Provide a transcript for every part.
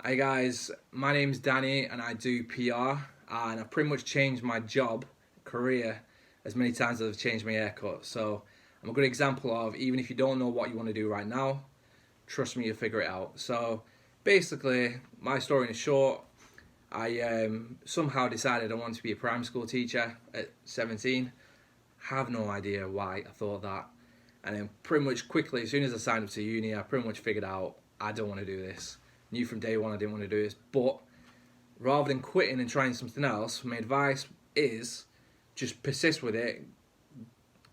Hi guys, my name's Danny and I do PR, and I've pretty much changed my job, career, as many times as I've changed my haircut. So I'm a good example of even if you don't know what you want to do right now, trust me, you'll figure it out. So basically, my story in short, I somehow decided I wanted to be a primary school teacher at 17. Have no idea why I thought that. And then pretty much quickly, as soon as I signed up to uni, I pretty much figured out I don't want to do this. Knew from day one I didn't want to do this. But rather than quitting and trying something else, my advice is just persist with it,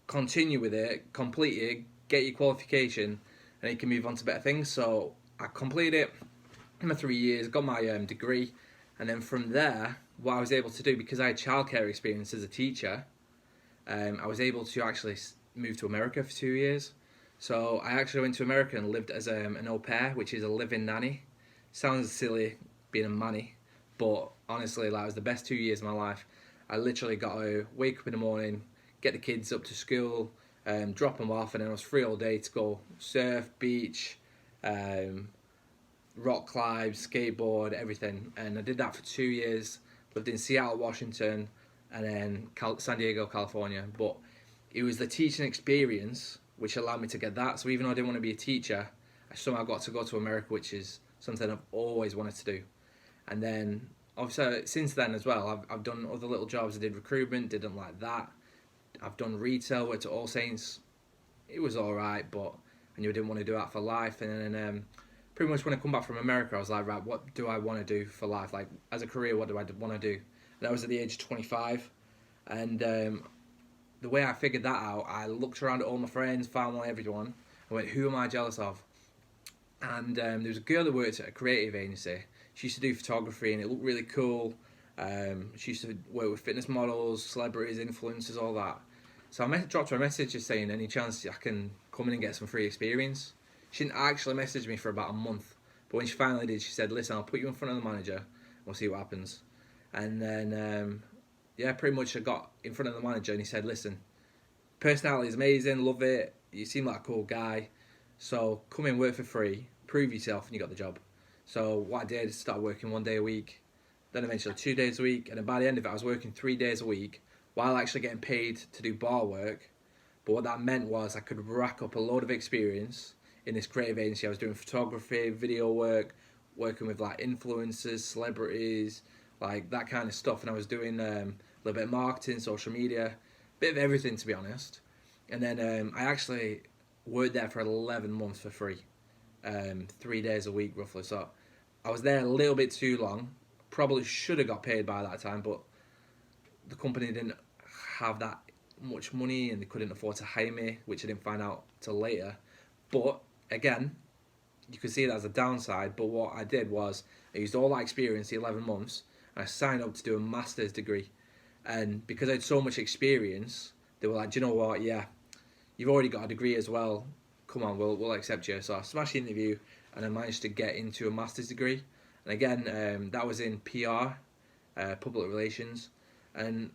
continue with it, complete it, get your qualification, and you can move on to better things. So I completed it in my 3 years, got my degree, and then from there, what I was able to do, because I had childcare experience as a teacher, I was able to actually move to America for 2 years. So I actually went to America and lived as an au pair, which is a living nanny. Sounds silly being a nanny, but honestly, like, it was the best 2 years of my life. I literally got to wake up in the morning, get the kids up to school, drop them off, and then I was free all day to go surf, beach, um, rock climb, skateboard, everything. And I did that for 2 years. Lived in Seattle, Washington, and then San Diego, California. But it was the teaching experience which allowed me to get that. So even though I didn't want to be a teacher, I somehow got to go to America, which is something I've always wanted to do. And then obviously since then as well, I've done other little jobs. I did recruitment, didn't like that. I've done retail, went to All Saints. It was all right, but I knew I didn't want to do that for life. And then pretty much when I come back from America, I was like, right, what do I want to do for life? Like as a career, what do I want to do? And I was at the age of 25, and the way I figured that out, I looked around at all my friends, family, everyone. I went, who am I jealous of? And there was a girl that worked at a creative agency. She used to do photography, and it looked really cool. She used to work with fitness models, celebrities, influencers, all that. So I dropped her a message just saying, any chance I can come in and get some free experience? She didn't actually message me for about a month. But when she finally did, she said, listen, I'll put you in front of the manager, and we'll see what happens. And then, yeah, pretty much I got in front of the manager, and he said, listen, personality is amazing, love it, you seem like a cool guy, so come in, work for free, prove yourself, and you got the job. So what I did is start working 1 day a week, then eventually 2 days a week, and then by the end of it I was working 3 days a week while actually getting paid to do bar work. But what that meant was I could rack up a load of experience in this creative agency. I was doing photography, video work, working with like influencers, celebrities, like that kind of stuff, and I was doing a little bit of marketing, social media, bit of everything to be honest. And then I actually worked there for 11 months for free, 3 days a week roughly. So I was there a little bit too long. Probably should have got paid by that time, but the company didn't have that much money and they couldn't afford to hire me, which I didn't find out till later. But again, you could see that as a downside. But what I did was I used all that experience, the 11 months, and I signed up to do a master's degree. And because I had so much experience, they were like, do you know what? Yeah, you've already got a degree as well. Come on, we'll accept you. So I smashed the interview and I managed to get into a master's degree. And again, that was in PR, public relations. And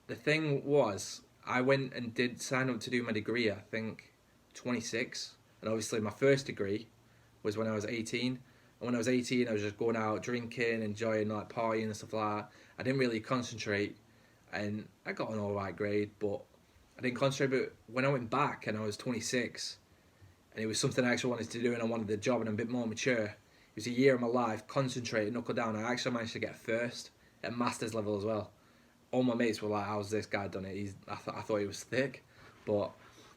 the thing was, I went and did sign up to do my degree, I think 26. And obviously my first degree was when I was 18. And when I was 18, I was just going out drinking, enjoying like partying and stuff like that. I didn't really concentrate, and I got an alright grade, but I didn't concentrate. But when I went back and I was 26, and it was something I actually wanted to do, and I wanted the job, and I'm a bit more mature. It was a year of my life, concentrate, knuckle down. I actually managed to get first at master's level as well. All my mates were like, "How's this guy done it?" I thought he was thick, but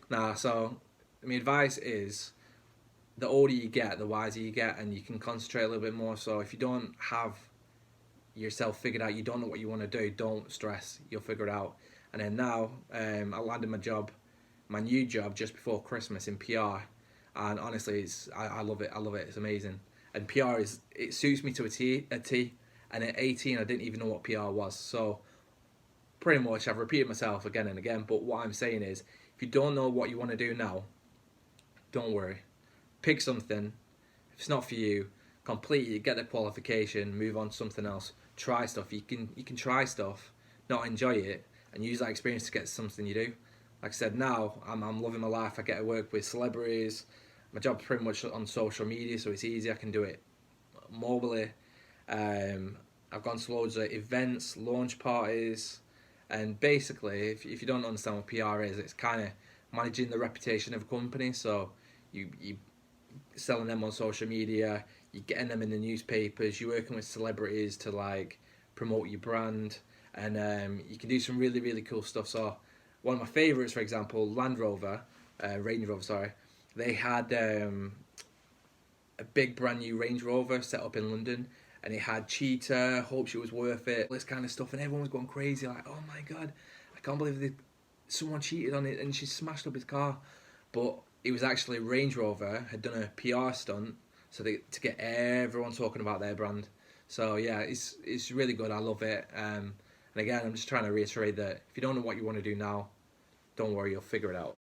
nah. So my advice is, the older you get, the wiser you get, and you can concentrate a little bit more. So if you don't have yourself figured out, you don't know what you want to do, don't stress. You'll figure it out. And then now, I landed my new job just before Christmas in PR, and honestly, I love it. I love it. It's amazing. And PR it suits me to a T. And at 18, I didn't even know what PR was. So pretty much, I've repeated myself again and again. But what I'm saying is, if you don't know what you want to do now, don't worry. Pick something. If it's not for you, complete it, get the qualification, move on to something else. Try stuff. You can try stuff, not enjoy it, and use that experience to get something you do. Like I said, now I'm loving my life. I get to work with celebrities. My job's pretty much on social media, so it's easy. I can do it mobily. I've gone to loads of events, launch parties, and basically, if you don't understand what PR is, it's kind of managing the reputation of a company. So you selling them on social media, you're getting them in the newspapers, you're working with celebrities to like promote your brand, and you can do some really really cool stuff. So one of my favourites, for example, Range Rover, sorry, they had a big brand new Range Rover set up in London, and it had Cheetah, Hope She Was Worth It, this kind of stuff, and everyone was going crazy like, oh my god, I can't believe someone cheated on it and she smashed up his car. But it was actually Range Rover had done a PR stunt to get everyone talking about their brand. So yeah, it's really good. I love it. And again, I'm just trying to reiterate that if you don't know what you want to do now, don't worry, you'll figure it out.